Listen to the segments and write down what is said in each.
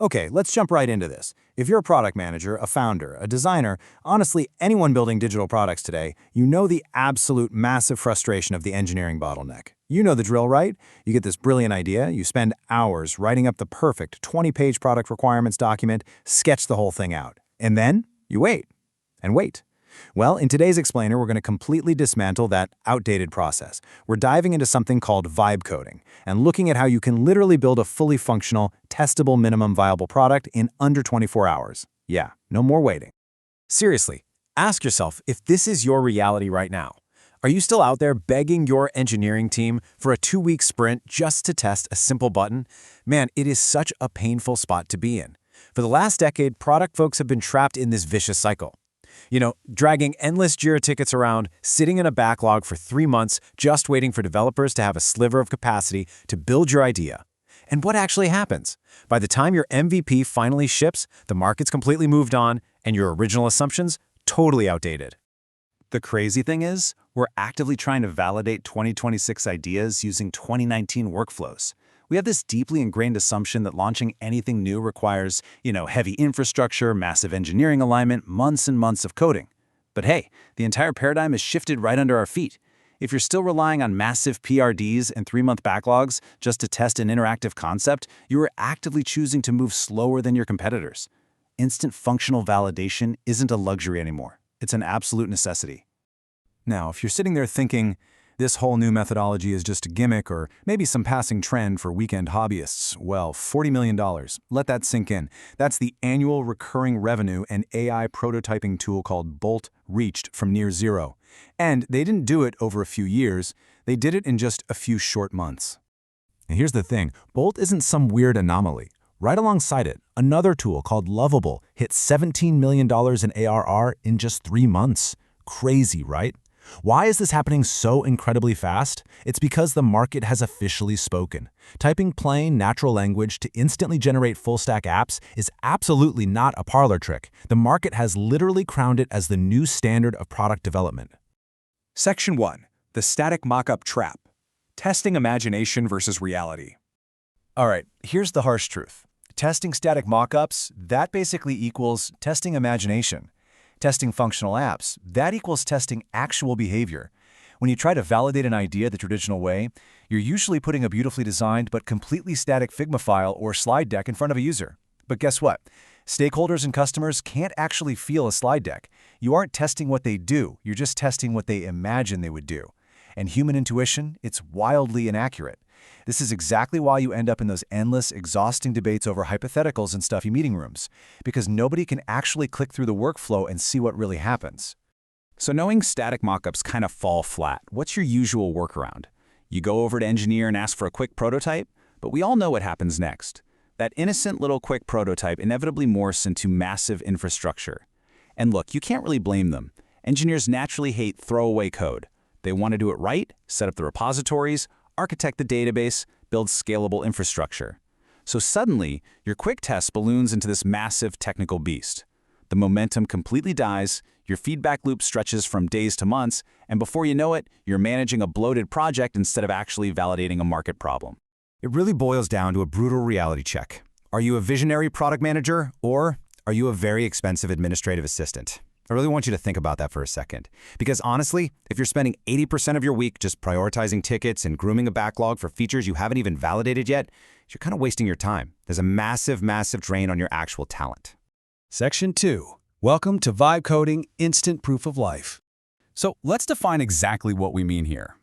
Okay, let's jump right into this. If you're a product manager, a founder, a designer, honestly, anyone building digital products today, you know the absolute massive frustration of the engineering bottleneck. You know the drill, right? You get this brilliant idea, you spend hours writing up the perfect 20-page product requirements document, sketch the whole thing out. And then you wait and wait. Well, in today's explainer, we're going to completely dismantle that outdated process. We're diving into something called vibe coding and looking at how you can literally build a fully functional, testable minimum viable product in under 24 hours. Yeah, no more waiting. Seriously, ask yourself if this is your reality right now. Are you still out there begging your engineering team for a 2-week sprint just to test a simple button? Man, it is such a painful spot to be in. For the last decade, product folks have been trapped in this vicious cycle. Dragging endless Jira tickets around, sitting in a backlog for 3 months, just waiting for developers to have a sliver of capacity to build your idea. And what actually happens? By the time your MVP finally ships, the market's completely moved on, and your original assumptions totally outdated. The crazy thing is, we're actively trying to validate 2026 ideas using 2019 workflows. We have this deeply ingrained assumption that launching anything new requires, heavy infrastructure, massive engineering alignment, months and months of coding. But hey, the entire paradigm has shifted right under our feet. If you're still relying on massive PRDs and 3-month backlogs just to test an interactive concept, you are actively choosing to move slower than your competitors. Instant functional validation isn't a luxury anymore. It's an absolute necessity. Now, if you're sitting there thinking, this whole new methodology is just a gimmick or maybe some passing trend for weekend hobbyists, well, $40 million. Let that sink in. That's the annual recurring revenue an AI prototyping tool called Bolt reached from near zero. And they didn't do it over a few years. They did it in just a few short months. And here's the thing. Bolt isn't some weird anomaly. Right alongside it, another tool called Lovable hit $17 million in ARR in just 3 months. Crazy, right? Why is this happening so incredibly fast? It's because the market has officially spoken. Typing plain, natural language to instantly generate full-stack apps is absolutely not a parlor trick. The market has literally crowned it as the new standard of product development. Section 1. The Static Mockup Trap. Testing imagination versus reality. All right, here's the harsh truth. Testing static mockups, that basically equals testing imagination. Testing functional apps, that equals testing actual behavior. When you try to validate an idea the traditional way, you're usually putting a beautifully designed but completely static Figma file or slide deck in front of a user. But guess what? Stakeholders and customers can't actually feel a slide deck. You aren't testing what they do, you're just testing what they imagine they would do. And human intuition, it's wildly inaccurate. This is exactly why you end up in those endless, exhausting debates over hypotheticals in stuffy meeting rooms, because nobody can actually click through the workflow and see what really happens. So knowing static mockups kind of fall flat, what's your usual workaround? You go over to engineer and ask for a quick prototype, but we all know what happens next. That innocent little quick prototype inevitably morphs into massive infrastructure. And look, you can't really blame them. Engineers naturally hate throwaway code. They want to do it right, set up the repositories, architect the database, build scalable infrastructure. So suddenly, your quick test balloons into this massive technical beast. The momentum completely dies, your feedback loop stretches from days to months, and before you know it, you're managing a bloated project instead of actually validating a market problem. It really boils down to a brutal reality check. Are you a visionary product manager, or are you a very expensive administrative assistant? I really want you to think about that for a second. Because honestly, if you're spending 80% of your week just prioritizing tickets and grooming a backlog for features you haven't even validated yet, you're kind of wasting your time. There's a massive, massive drain on your actual talent. Section 2. Welcome to Vibe Coding Instant Proof of Life. So let's define exactly what we mean here.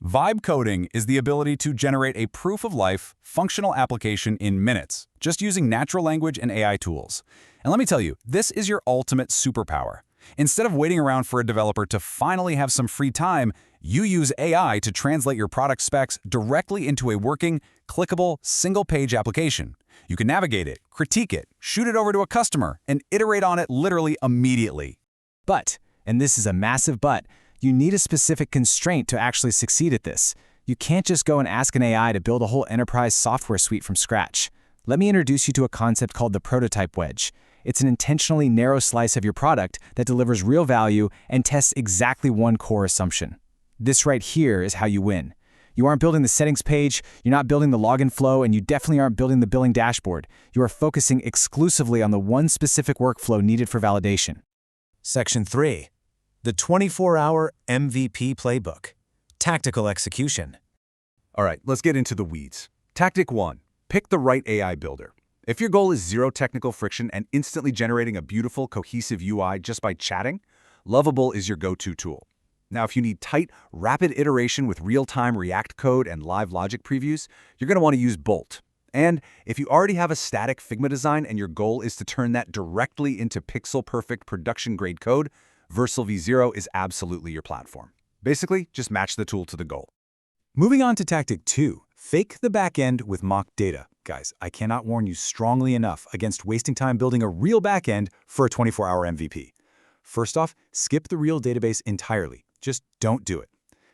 Vibe coding is the ability to generate a proof-of-life, functional application in minutes, just using natural language and AI tools. And let me tell you, this is your ultimate superpower. Instead of waiting around for a developer to finally have some free time, you use AI to translate your product specs directly into a working, clickable, single-page application. You can navigate it, critique it, shoot it over to a customer, and iterate on it literally immediately. But, and this is a massive but, you need a specific constraint to actually succeed at this. You can't just go and ask an AI to build a whole enterprise software suite from scratch. Let me introduce you to a concept called the prototype wedge. It's an intentionally narrow slice of your product that delivers real value and tests exactly one core assumption. This right here is how you win. You aren't building the settings page, you're not building the login flow, and you definitely aren't building the billing dashboard. You are focusing exclusively on the one specific workflow needed for validation. Section 3. The 24-hour MVP playbook. Tactical execution. All right, let's get into the weeds. Tactic 1. Pick the right AI builder. If your goal is zero technical friction and instantly generating a beautiful, cohesive UI just by chatting, Lovable is your go-to tool. Now, if you need tight, rapid iteration with real-time React code and live logic previews, you're going to want to use Bolt. And if you already have a static Figma design and your goal is to turn that directly into pixel-perfect production-grade code, Versal V0 is absolutely your platform. Basically, just match the tool to the goal. Moving on to Tactic 2, fake the backend with mock data. Guys, I cannot warn you strongly enough against wasting time building a real backend for a 24-hour MVP. First off, skip the real database entirely. Just don't do it.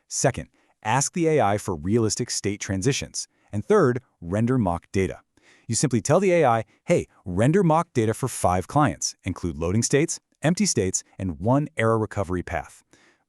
Second, ask the AI for realistic state transitions. And third, render mock data. You simply tell the AI, hey, render mock data for 5 clients, include loading states, empty states, and 1 error recovery path.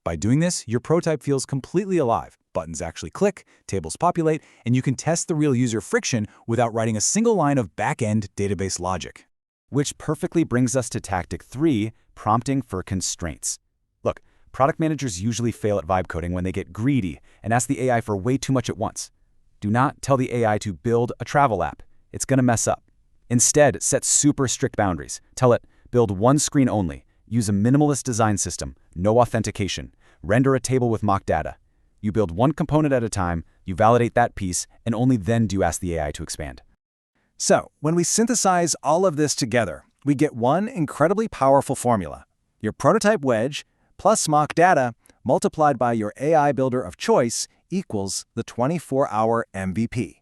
By doing this, your prototype feels completely alive. Buttons actually click, tables populate, and you can test the real user friction without writing a single line of back-end database logic. Which perfectly brings us to Tactic 3, prompting for constraints. Look, product managers usually fail at vibe coding when they get greedy and ask the AI for way too much at once. Do not tell the AI to build a travel app. It's going to mess up. Instead, set super strict boundaries. Tell it, build one screen only, use a minimalist design system, no authentication, render a table with mock data. You build one component at a time, you validate that piece, and only then do you ask the AI to expand. So, when we synthesize all of this together, we get one incredibly powerful formula. Your prototype wedge plus mock data multiplied by your AI builder of choice equals the 24-hour MVP.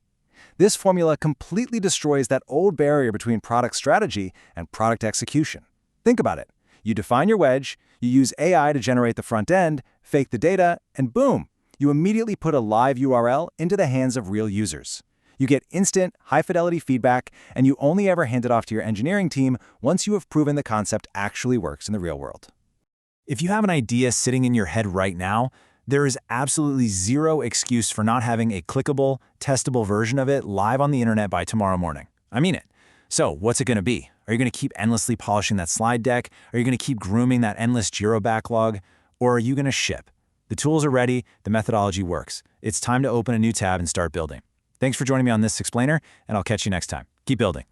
This formula completely destroys that old barrier between product strategy and product execution. Think about it. You define your wedge, you use AI to generate the front end, fake the data, and boom, you immediately put a live URL into the hands of real users. You get instant, high-fidelity feedback, and you only ever hand it off to your engineering team once you have proven the concept actually works in the real world. If you have an idea sitting in your head right now, there is absolutely zero excuse for not having a clickable, testable version of it live on the internet by tomorrow morning. I mean it. So what's it going to be? Are you going to keep endlessly polishing that slide deck? Are you going to keep grooming that endless Jira backlog? Or are you going to ship? The tools are ready, the methodology works. It's time to open a new tab and start building. Thanks for joining me on this explainer, and I'll catch you next time. Keep building.